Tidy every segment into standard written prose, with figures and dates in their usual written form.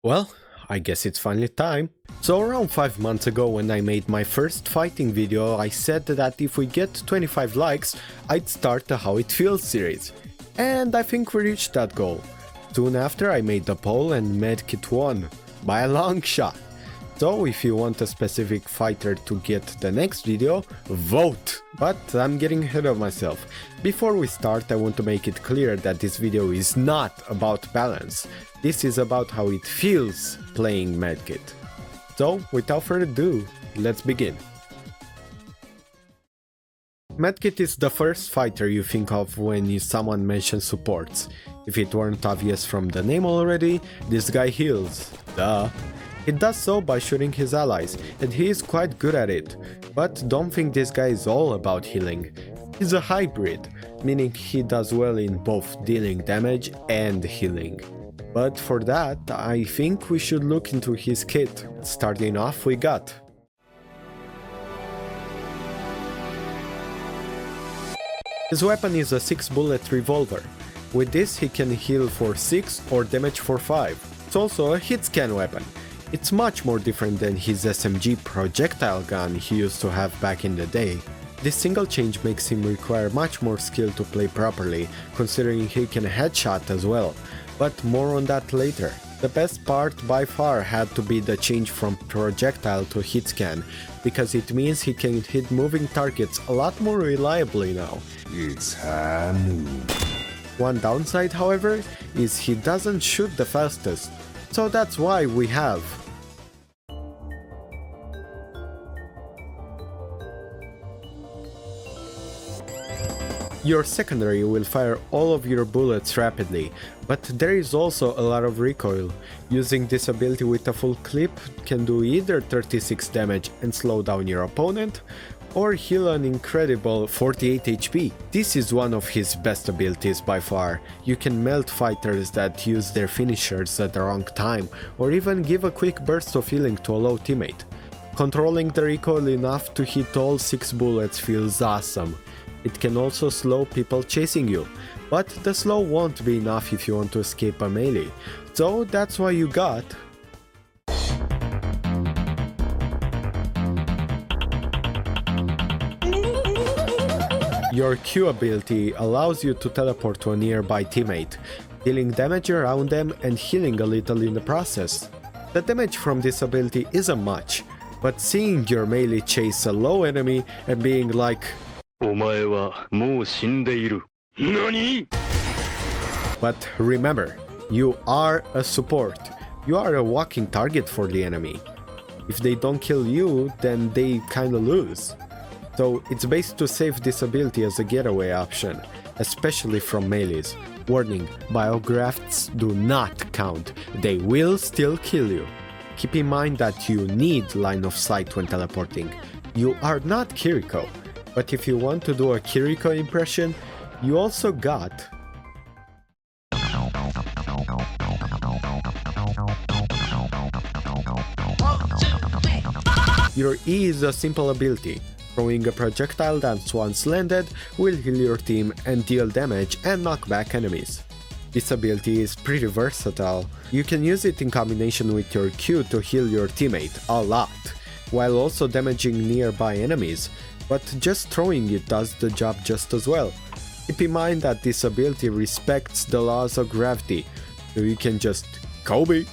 Well, I guess it's finally time. So around 5 months ago when I made my first fighting video, I said that if we get 25 likes, I'd start the How It Feels series. And I think we reached that goal. Soon after I made the poll and Medkit won, by a long shot. So if you want a specific fighter to get the next video, vote! But I'm getting ahead of myself. Before we start, I want to make it clear that this video is not about balance. This is about how it feels playing Medkit. So without further ado, let's begin. Medkit is the first fighter you think of when someone mentions supports. If it weren't obvious from the name already, this guy heals. Duh. He does so by shooting his allies, and he is quite good at it. But don't think this guy is all about healing. He's a hybrid, meaning he does well in both dealing damage and healing. But for that, I think we should look into his kit. Starting off, we got his weapon is a 6-bullet revolver. With this he can heal for 6 or damage for 5. It's also a hit scan weapon. It's much more different than his SMG projectile gun he used to have back in the day. This single change makes him require much more skill to play properly, considering he can headshot as well, but more on that later. The best part by far had to be the change from projectile to hit scan, because it means he can hit moving targets a lot more reliably now. It's Hanu. One downside, however, is he doesn't shoot the fastest, so that's why we have your secondary will fire all of your bullets rapidly, but there is also a lot of recoil. Using this ability with a full clip can do either 36 damage and slow down your opponent, or heal an incredible 48 HP. This is one of his best abilities by far. You can melt fighters that use their finishers at the wrong time, or even give a quick burst of healing to a low teammate. Controlling the recoil enough to hit all 6 bullets feels awesome. It can also slow people chasing you, but the slow won't be enough if you want to escape a melee, so that's why you got your Q ability allows you to teleport to a nearby teammate, dealing damage around them and healing a little in the process. The damage from this ability isn't much, but seeing your melee chase a low enemy and being like, but remember, you are a support. You are a walking target for the enemy. If they don't kill you, then they kinda lose. So it's best to save this ability as a getaway option, especially from melees. Warning, biografts do not count. They will still kill you. Keep in mind that you need line of sight when teleporting. You are not Kiriko. But if you want to do a Kiriko impression, you also got your E is a simple ability. Throwing a projectile that once landed will heal your team and deal damage and knock back enemies. This ability is pretty versatile. You can use it in combination with your Q to heal your teammate a lot, while also damaging nearby enemies. But just throwing it does the job just as well. Keep in mind that this ability respects the laws of gravity, so you can just Kobe.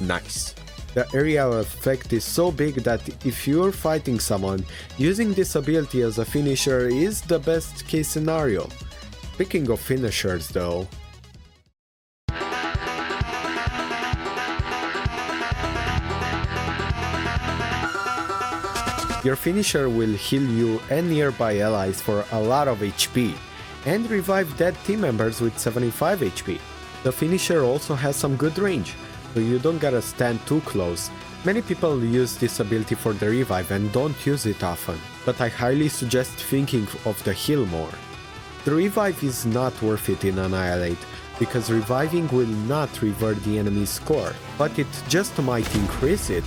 Nice. The area of effect is so big that if you're fighting someone, using this ability as a finisher is the best case scenario. Speaking of finishers though, your finisher will heal you and nearby allies for a lot of HP, and revive dead team members with 75 HP. The finisher also has some good range, so you don't gotta stand too close. Many people use this ability for the revive and don't use it often, but I highly suggest thinking of the heal more. The revive is not worth it in Annihilate, because reviving will not revert the enemy's score, but it just might increase it.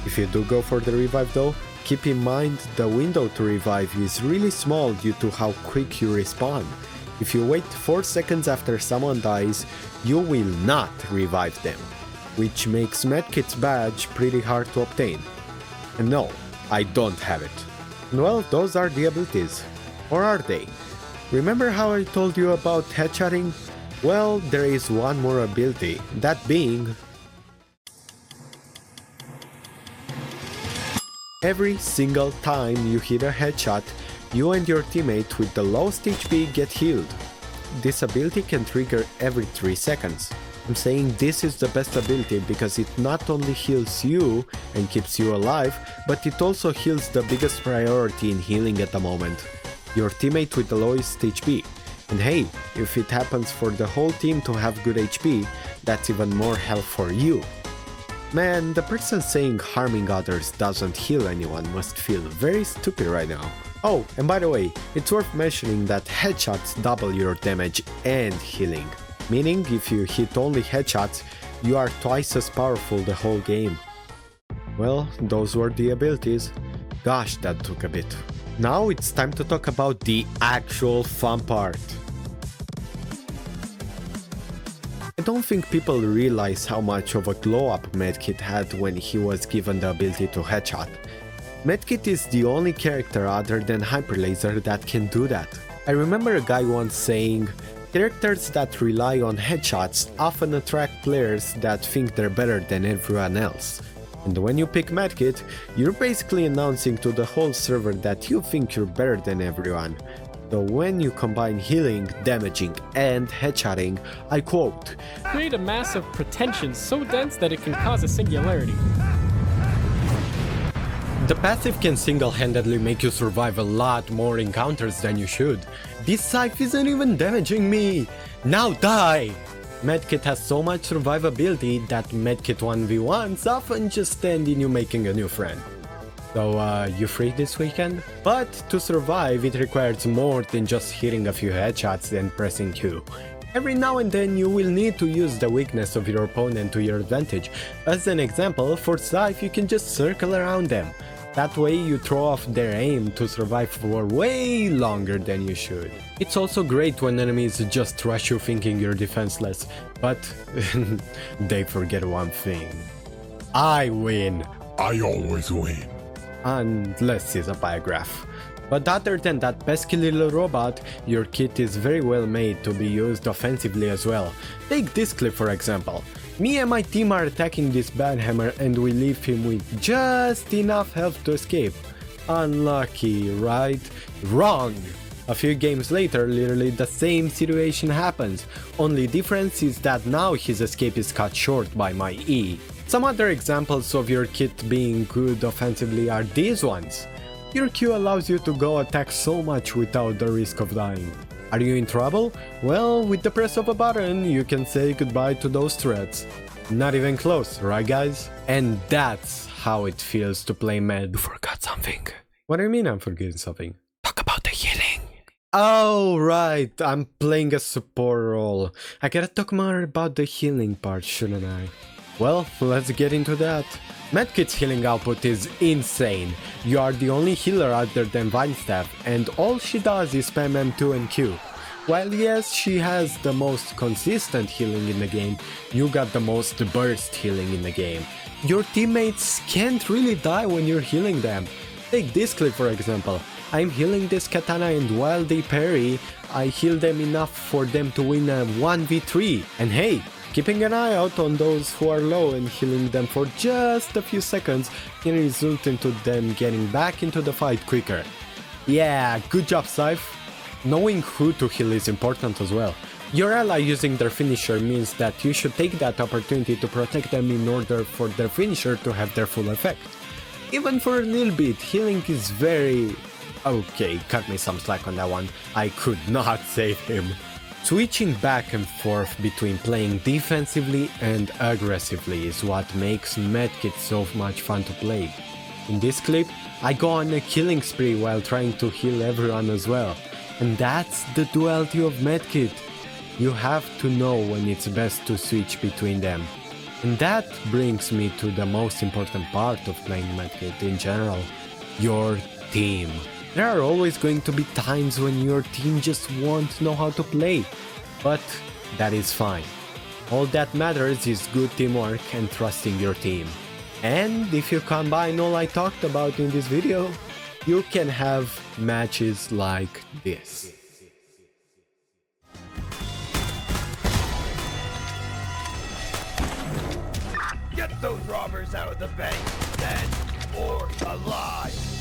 If you do go for the revive though, keep in mind the window to revive is really small due to how quick you respawn. If you wait 4 seconds after someone dies, you will not revive them. which makes Medkit's badge pretty hard to obtain. And no, I don't have it. And well, those are the abilities. Or are they? Remember how I told you about headshotting? Well, there is one more ability, that being... every single time you hit a headshot, you and your teammate with the lowest HP get healed. This ability can trigger every 3 seconds. I'm saying this is the best ability because it not only heals you and keeps you alive, but it also heals the biggest priority in healing at the moment, your teammate with the lowest HP. And hey, if it happens for the whole team to have good HP, that's even more health for you. Man, the person saying harming others doesn't heal anyone must feel very stupid right now. Oh, and by the way, it's worth mentioning that headshots double your damage and healing. Meaning, if you hit only headshots, you are twice as powerful the whole game. Well, those were the abilities. Gosh, that took a bit. Now it's time to talk about the actual fun part. I don't think people realize how much of a glow-up Medkit had when he was given the ability to headshot. Medkit is the only character other than Hyperlaser that can do that. I remember a guy once saying, characters that rely on headshots often attract players that think they're better than everyone else. And when you pick Medkit, you're basically announcing to the whole server that you think you're better than everyone. So when you combine healing, damaging, and headshotting, I quote, create a mass of pretension so dense that it can cause a singularity. The passive can single-handedly make you survive a lot more encounters than you should. This scythe isn't even damaging me! Now die! Medkit has so much survivability that Medkit 1v1s often just end in you making a new friend. So, you free this weekend? But to survive, it requires more than just hitting a few headshots and pressing Q. Every now and then you will need to use the weakness of your opponent to your advantage. As an example, for Scythe you can just circle around them. That way you throw off their aim to survive for way longer than you should. It's also great when enemies just rush you thinking you're defenseless, but they forget one thing. I win! I always win. Unless it's a paragraph. But other than that pesky little robot, your kit is very well made to be used offensively as well. Take this clip for example. Me and my team are attacking this bad hammer and we leave him with just enough health to escape. Unlucky, right? Wrong! A few games later, literally the same situation happens. Only difference is that now his escape is cut short by my E. Some other examples of your kit being good offensively are these ones. Your Q allows you to go attack so much without the risk of dying. Are you in trouble? Well, with the press of a button, you can say goodbye to those threats. Not even close, right guys? And that's how it feels to play Med. You forgot something. What do you mean I'm forgetting something? Talk about the healing. Oh, right, I'm playing a support role. I gotta talk more about the healing part, shouldn't I? Well, let's get into that. Medkit's healing output is insane. You are the only healer other than Vinestaff, and all she does is spam M2 and Q. While yes, she has the most consistent healing in the game, you got the most burst healing in the game. Your teammates can't really die when you're healing them. Take this clip for example. I'm healing this katana and while they parry, I heal them enough for them to win a 1v3. And hey, keeping an eye out on those who are low and healing them for just a few seconds can result into them getting back into the fight quicker. Yeah, good job Scythe. Knowing who to heal is important as well. Your ally using their finisher means that you should take that opportunity to protect them in order for their finisher to have their full effect. Even for a little bit, healing is very... Okay, cut me some slack on that one. I could not save him. Switching back and forth between playing defensively and aggressively is what makes Medkit so much fun to play. In this clip, I go on a killing spree while trying to heal everyone as well. And that's the duality of Medkit. You have to know when it's best to switch between them. And that brings me to the most important part of playing Medkit in general, your team. There are always going to be times when your team just won't know how to play, but that is fine. All that matters is good teamwork and trusting your team. And if you combine all I talked about in this video, you can have matches like this. Get those robbers out of the bank, dead or alive!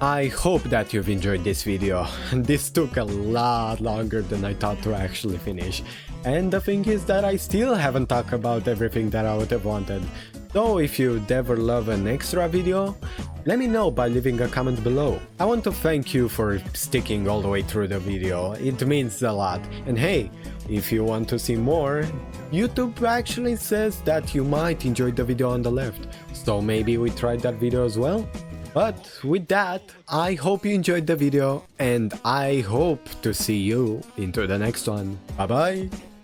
I hope that you've enjoyed this video. This took a lot longer than I thought to actually finish. And the thing is that I still haven't talked about everything that I would have wanted. So if you'd ever love an extra video, let me know by leaving a comment below. I want to thank you for sticking all the way through the video, it means a lot. And hey, if you want to see more, YouTube actually says that you might enjoy the video on the left, so maybe we try that video as well? But with that, I hope you enjoyed the video and I hope to see you into the next one. Bye bye!